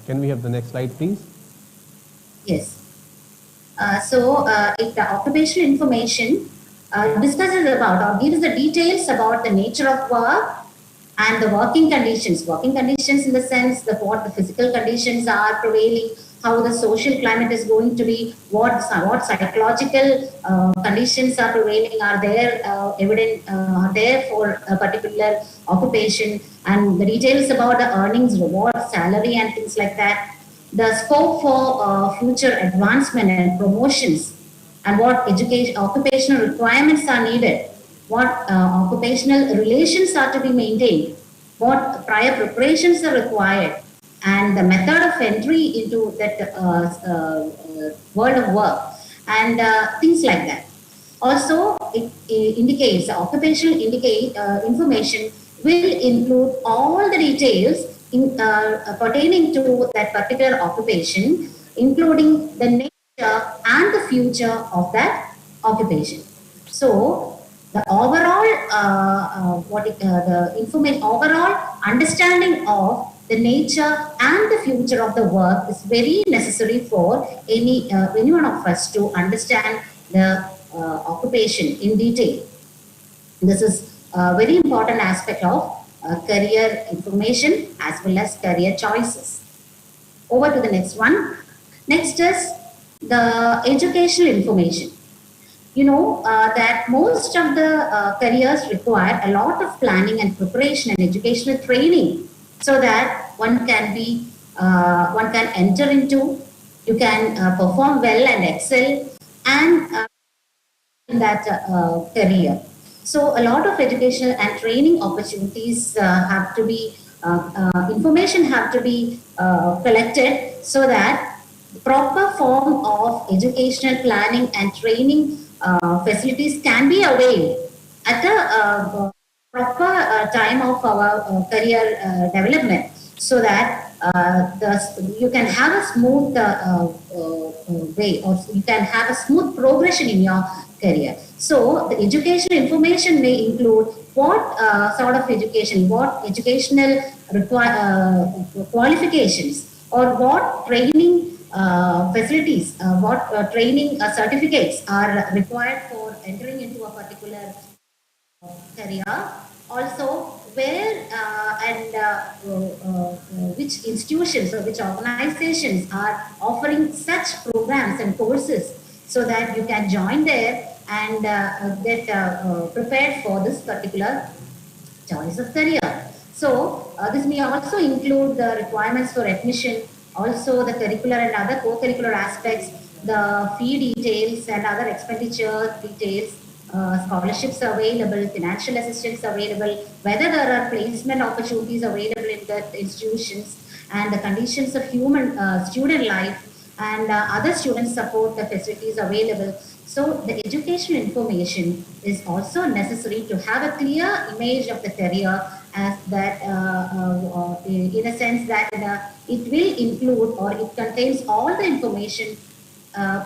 Can we have the next slide, please? Yes. The occupational information discusses about or gives the details about the nature of work and the working conditions. Working conditions in the sense that what the physical conditions are prevailing, how the social climate is going to be, what psychological conditions are prevailing, are there evident, are there for a particular occupation, and the details about the earnings, reward, salary, and things like that. The scope for future advancement and promotions, and what occupational requirements are needed, what occupational relations are to be maintained, what prior preparations are required, and the method of entry into that world of work, and things like that. Also, it indicates, occupational information will include all the details pertaining to that particular occupation, including the nature and the future of that occupation. So, the overall overall understanding of the nature and the future of the work is very necessary for any one of us to understand the occupation in detail. This is a very important aspect of career information as well as career choices. Over to the next one. Next is the educational information. You know that most of the careers require a lot of planning and preparation and educational training, so that one can enter into, you can perform well and excel and in that career. So a lot of educational and training opportunities have to be, information have to be collected, so that proper form of educational planning and training facilities can be availed at the proper time of our career development, so that you can have a smooth way, or you can have a smooth progression in your career. So the educational information may include what sort of education, what educational qualifications, or what training facilities, what training certificates are required for entering into a particular career. Also, where and which institutions or which organizations are offering such programs and courses, so that you can join there and get prepared for this particular choice of career. So this may also include the requirements for admission, also the curricular and other co-curricular aspects, the fee details and other expenditure details, scholarships available, financial assistance available, whether there are placement opportunities available in the institutions, and the conditions of human student life, and other student support, the facilities available. So the educational information is also necessary to have a clear image of the career, as that in a sense that it will include, or it contains all the information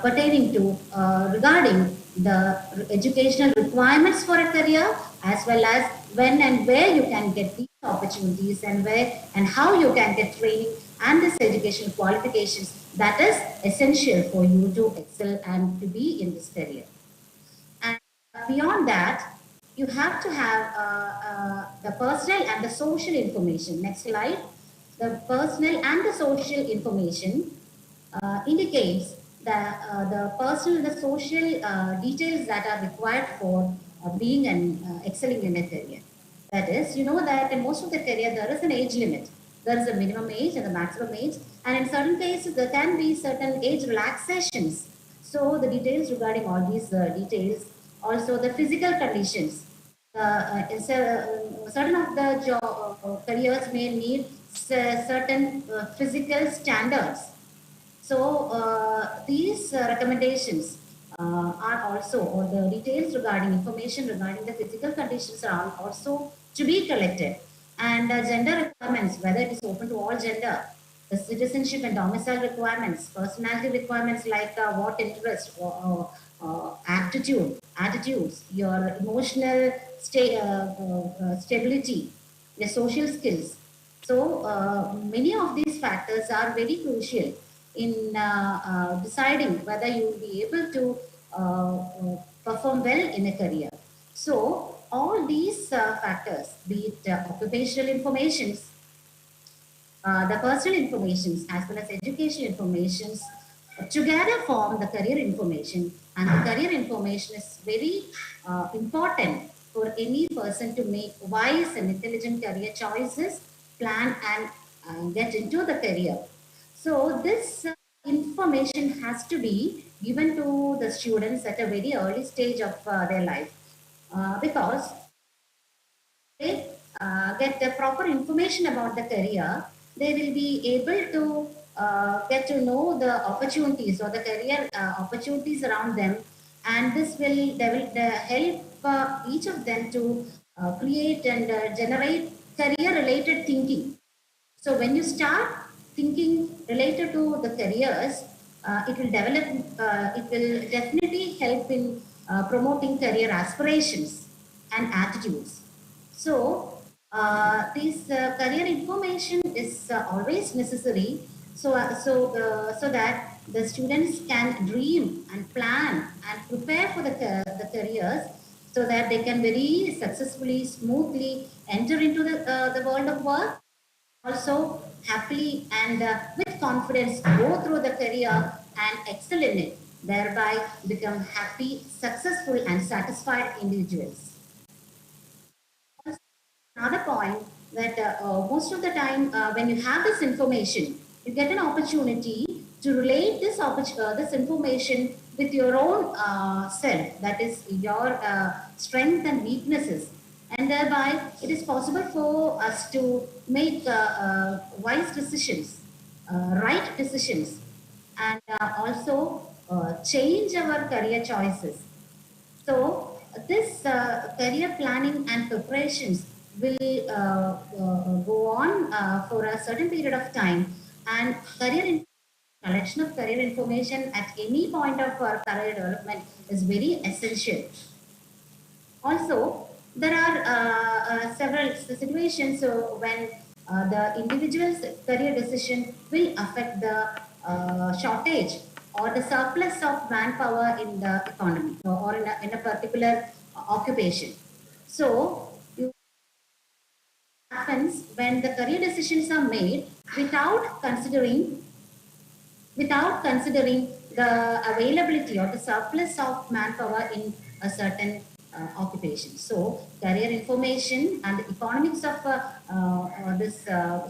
pertaining to regarding the educational requirements for a career, as well as when and where you can get these opportunities, and where and how you can get training and this educational qualifications that is essential for you to excel and to be in this career. And beyond that, you have to have the personal and the social information. Next slide. The personal and the social information indicates the personal and the social details that are required for being and excelling in a career. That is, you know that in most of the career there is an age limit. There is a minimum age and a maximum age, and in certain cases there can be certain age relaxations. So the details regarding all these details, also the physical conditions. Certain of the careers may need certain physical standards. So these recommendations are also, or the details regarding information regarding the physical conditions are also to be collected. And gender requirements, whether it is open to all gender, the citizenship and domicile requirements, personality requirements like what interest or attitudes, your emotional stability, your social skills. So many of these factors are very crucial in deciding whether you will be able to perform well in a career. So all these factors, be it occupational informations, the personal informations as well as educational informations, together form the career information, and the career information is very important for any person to make wise and intelligent career choices, plan and get into the career. So this information has to be given to the students at a very early stage of their life, because they get the proper information about the career, they will be able to get to know the opportunities or the career opportunities around them, and this will they will help each of them to create and generate career related thinking. So when you start thinking related to the careers, it will develop, it will definitely help in promoting career aspirations and attitudes. So this career information is always necessary, so that the students can dream and plan and prepare for the careers, so that they can very successfully, smoothly enter into the world of work, also happily and with confidence go through the career and excel in it, thereby become happy, successful and satisfied individuals. Another point that most of the time when you have this information, you get an opportunity to relate this information with your own self, that is your strength and weaknesses, and thereby it is possible for us to make wise decisions, right decisions, and also change our career choices. So this career planning and preparations will go on for a certain period of time, and collection of career information at any point of our career development is very essential. Also, there are several situations when the individual's career decision will affect the shortage or the surplus of manpower in the economy, or in a particular occupation. So, you happens when the career decisions are made without considering the availability or the surplus of manpower in a certain occupation. So, career information and the economics of this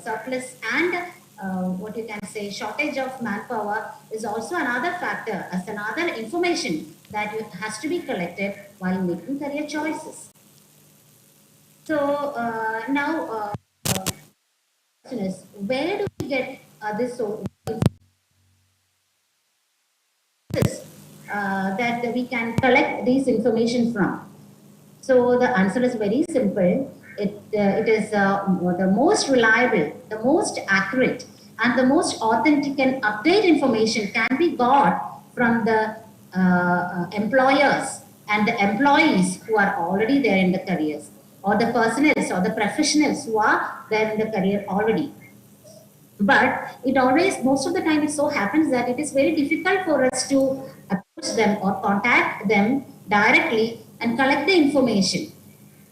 surplus and what you can say shortage of manpower is also another factor, as another information that has to be collected while making career choices. So now, question is, where do we get this that we can collect these information from? So the answer is very simple. It is the most reliable, the most accurate, and the most authentic and updated information can be got from the employers and the employees who are already there in the careers, or the personnel or the professionals who are there in the career already. But it always, most of the time, it so happens that it is very difficult for us to approach them or contact them directly and collect the information.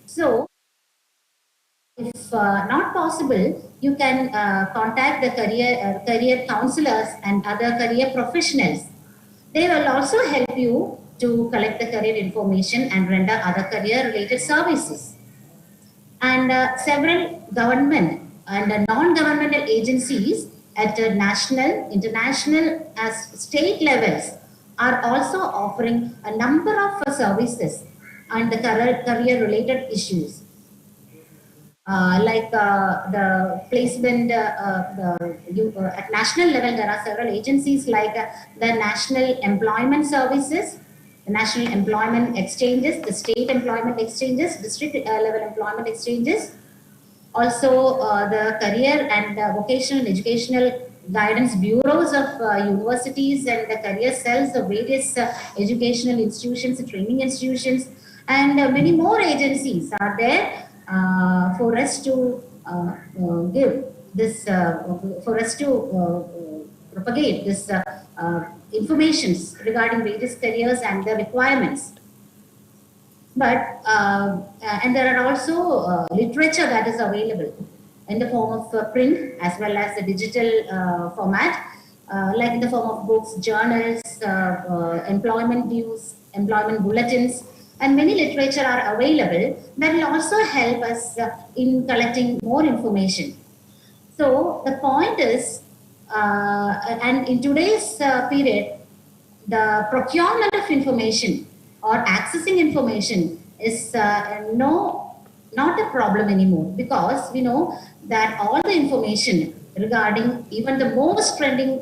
So, if not possible, you can contact the career counselors and other career professionals. They will also help you to collect the career information and render other career related services. And several government and non-governmental agencies at national, international, as state levels are also offering a number of services and the career related issues. Like the placement at national level, there are several agencies like the National Employment Services, the National Employment Exchanges, the State Employment Exchanges, District level Employment Exchanges, also the Career and Vocational and Educational Guidance Bureaus of universities and the career cells of various educational institutions and training institutions, and many more agencies are there for us to give this for us to propagate this informations regarding various careers and the requirements. But and there are also literature that is available in the form of print as well as the digital format, like in the form of books, journals, employment news, employment bulletins, and many literature are available that will also help us in collecting more information. So the point is, and in today's period, the procurement of information or accessing information is not a problem anymore, because we know that all the information regarding even the most trending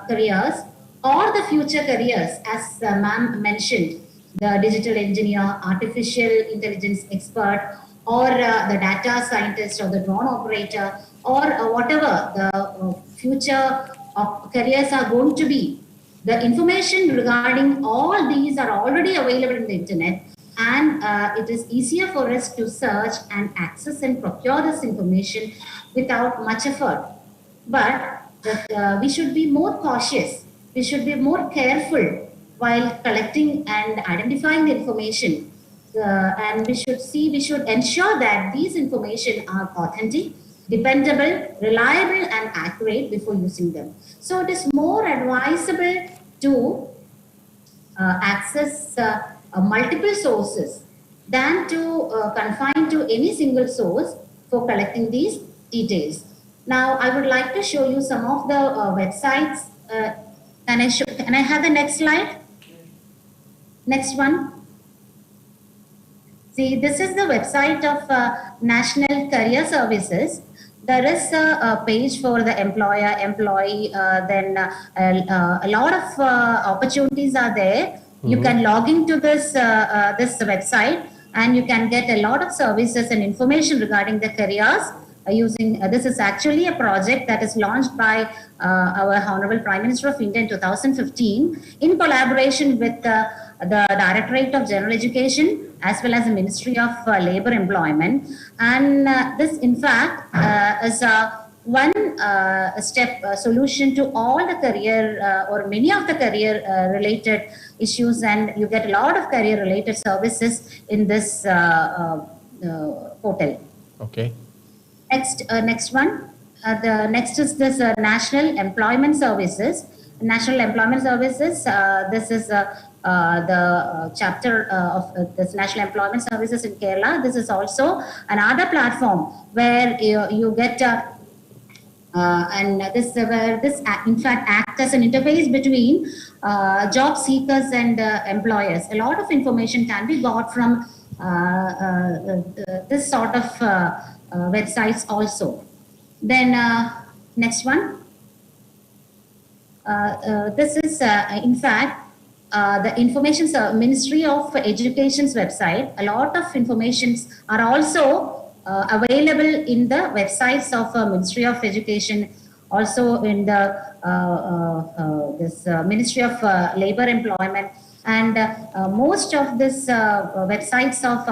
careers or the future careers, as ma'am mentioned, the digital engineer, artificial intelligence expert, or the data scientist or the drone operator, or whatever the future of careers are going to be. The information regarding all these are already available in the internet, and it is easier for us to search and access and procure this information without much effort. But we should be more cautious, we should be more careful while collecting and identifying the information. And we should ensure that these information are authentic, dependable, reliable, and accurate before using them. So it is more advisable to access multiple sources than to confine to any single source for collecting these details. Now, I would like to show you some of the websites. Can I have the next slide? Next one. See, this is the website of National Career Services. There is a page for the employer, employee, then a lot of opportunities are there. You can log into this website, and you can get a lot of services and information regarding the careers using, this is actually a project that is launched by our Honorable Prime Minister of India in 2015 in collaboration with the Directorate of General Education as well as the Ministry of Labour Employment. And this in fact is one step solution to all the career or many of the career related issues, and you get a lot of career related services in this portal. Okay. Next one. The next is this National Employment Services. National Employment Services. This is the chapter of this National Employment Services in Kerala. This is also another platform where you get and this where this in fact acts as an interface between job seekers and employers. A lot of information can be got from this sort of websites also. Then next one. This is in fact the Information Ministry of Education's website. A lot of informations are also available in the websites of Ministry of Education, also in the this Ministry of Labour Employment, and most of this websites of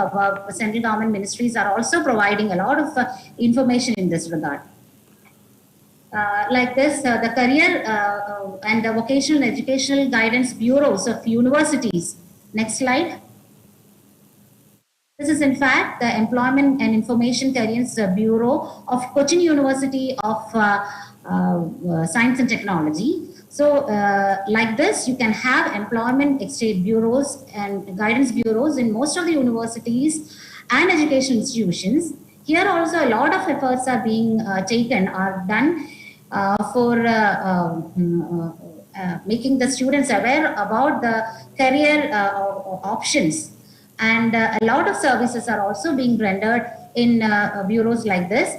central government ministries are also providing a lot of information in this regard. Like this, the career and the vocational educational guidance bureaus of universities. Next slide. This is in fact the Employment and Information Careers Bureau of Cochin University of Science and Technology. So like this, you can have employment exchange bureaus and guidance bureaus in most of the universities and education institutions. Here also a lot of efforts are being done for making the students aware about the career options. And a lot of services are also being rendered in bureaus like this.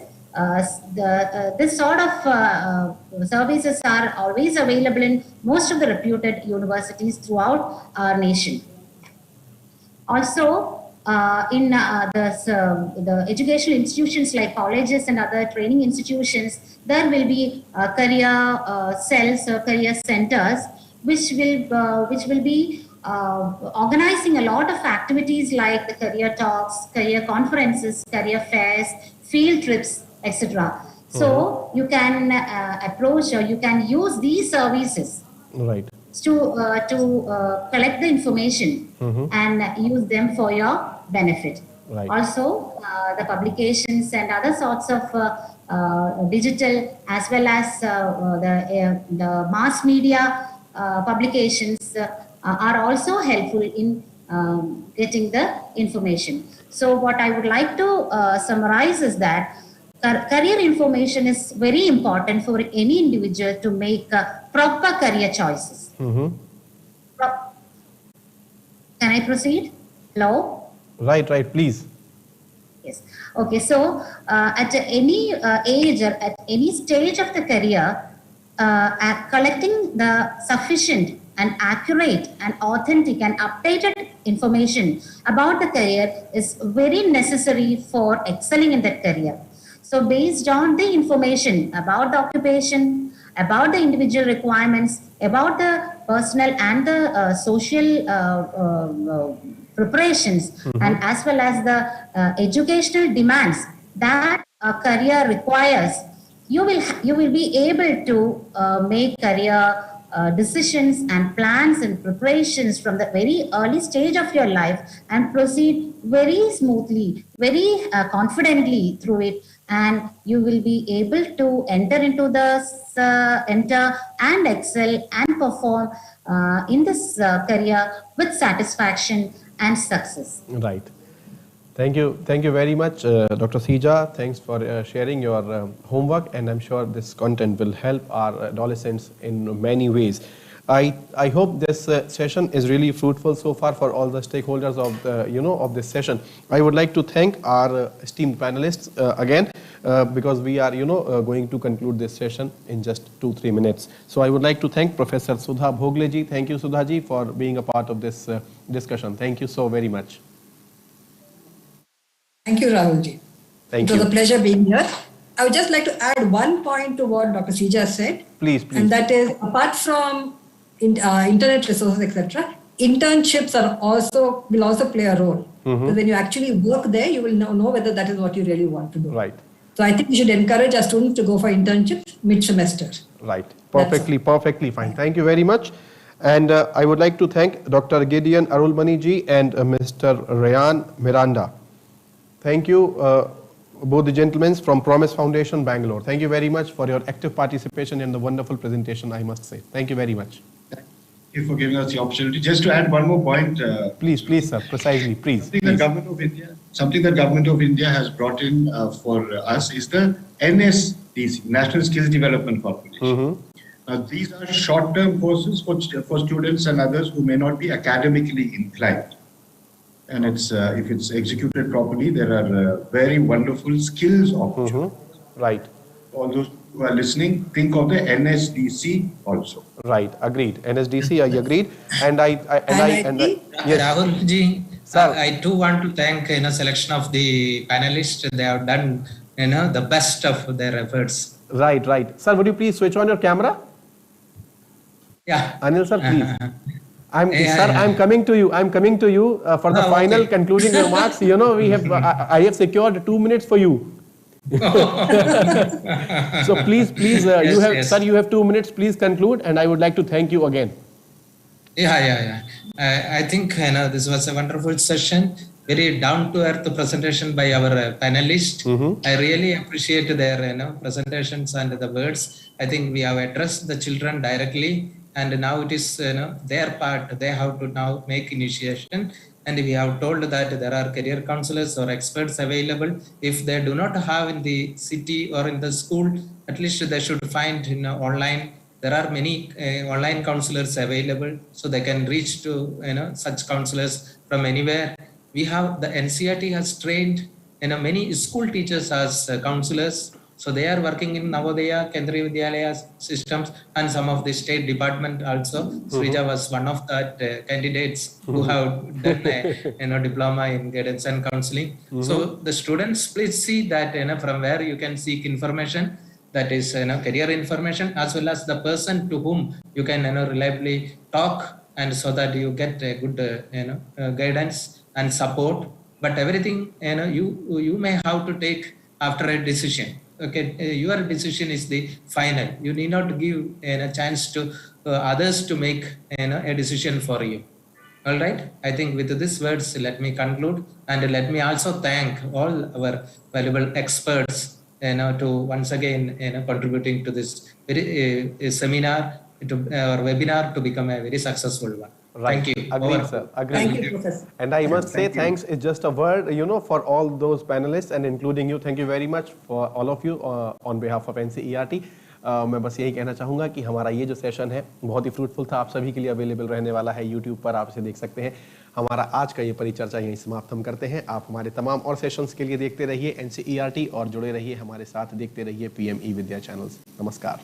This sort of services are always available in most of the reputed universities throughout our nation. Also, in the educational institutions like colleges and other training institutions, there will be career cells or career centers, which will be organizing a lot of activities like the career talks, career conferences, career fairs, field trips, etc. So you can approach or you can use these services Right. to collect the information and use them for your benefit. Right. Also, the publications and other sorts of digital as well as the mass media publications are also helpful in getting the information. So what I would like to summarize is that career information is very important for any individual to make proper career choices. Can I proceed? Hello? Right, please. Yes. Okay, so at any age or at any stage of the career, collecting the sufficient and accurate and authentic and updated information about the career is very necessary for excelling in that career. So based on the information about the occupation, about the individual requirements, about the personal and the social preparations, and as well as the educational demands that a career requires, you will be able to make career decisions and plans and preparations from the very early stage of your life and proceed very smoothly, very confidently through it, and you will be able to enter and excel and perform in this career with satisfaction and success. Right. Thank you very much, Dr. Seeja. Thanks for sharing your homework, and I'm sure this content will help our adolescents in many ways. I hope this session is really fruitful so far for all the stakeholders of of this session. I would like to thank our esteemed panelists again because we are going to conclude this session in just 2-3 minutes. So I would like to thank Professor Sudha Boghle ji. Thank you, Sudha ji, for being a part of this discussion. Thank you so very much. Thank you, Rahul ji. Thank you. It was a pleasure being here. I would just like to add one point to what Dr. Seeja said. Please. And that is, apart from internet resources, etc., internships will also play a role. Because when you actually work there, you will know whether that is what you really want to do. Right. So I think we should encourage our students to go for internships mid-semester. Right. Perfectly fine. Thank you very much. And I would like to thank Dr. Gideon Arulmani ji and Mr. Rayan Miranda. Thank you, both the gentlemen from Promise Foundation, Bangalore. Thank you very much for your active participation in the wonderful presentation, I must say. Thank you very much. Thank you for giving us the opportunity. Just to add one more point. Please, sir, precisely, please. Something that Government of India has brought in for us is the NSDC, National Skills Development Corporation. These are short-term courses for students and others who may not be academically inclined. And if it's executed properly, there are very wonderful skills opportunities. Right. All those who are listening, think of the NSDC also. Right. Agreed. NSDC, I agreed. And yes. Rahul ji, Sir. I too want to thank selection of the panelists. They have done the best of their efforts. Right. Sir, would you please switch on your camera? Yeah. Anil sir, please. I'm coming to you for the final concluding remarks. I have secured 2 minutes for you. So please, yes. Sir, you have 2 minutes. Please conclude, and I would like to thank you again. Yeah. I think this was a wonderful session. Very down-to-earth presentation by our panelists. I really appreciate their presentations and the words. I think we have addressed the children directly. And now it is their part. They have to now make initiation. And we have told that there are career counselors or experts available. If they do not have in the city or in the school, at least they should find online. There are many online counselors available, so they can reach to such counselors from anywhere. We have the NCERT has trained many school teachers as counselors. So they are working in Navodaya, Kendriya Vidyalaya systems and some of the state department also. Srija was one of that candidates who have done a diploma in guidance and counseling. So the students, please see that from where you can seek information, that is career information, as well as the person to whom you can reliably talk, and so that you get a good guidance and support. But everything you may have to take after a decision. okay, your decision is the final. You need not give a chance to others to make a decision for you. All right. I think with these words, let me conclude, and let me also thank all our valuable experts, to once again, contributing to this very seminar, to our webinar, to become a very successful one. Right. Thank you. Agreed, sir. Agreed. Thank you, Professor. And I must say thanks is just a word, for all those panelists and including you. Thank you very much for all of you on behalf of NCERT. मैं बस यही कहना चाहूँगा कि हमारा ये जो session है बहुत ही फ्रूटफुल था, आप सभी के लिए अवेलेबल रहने वाला है यूट्यूब पर, आप इसे देख सकते हैं। हमारा आज का ये परिचर्चा यहीं समाप्त हम करते हैं। आप हमारे तमाम और सेशंस के लिए देखते रहिए NCERT और जुड़े रहिए हमारे साथ, देखते रहिए PMeVidya चैनल्स। नमस्कार।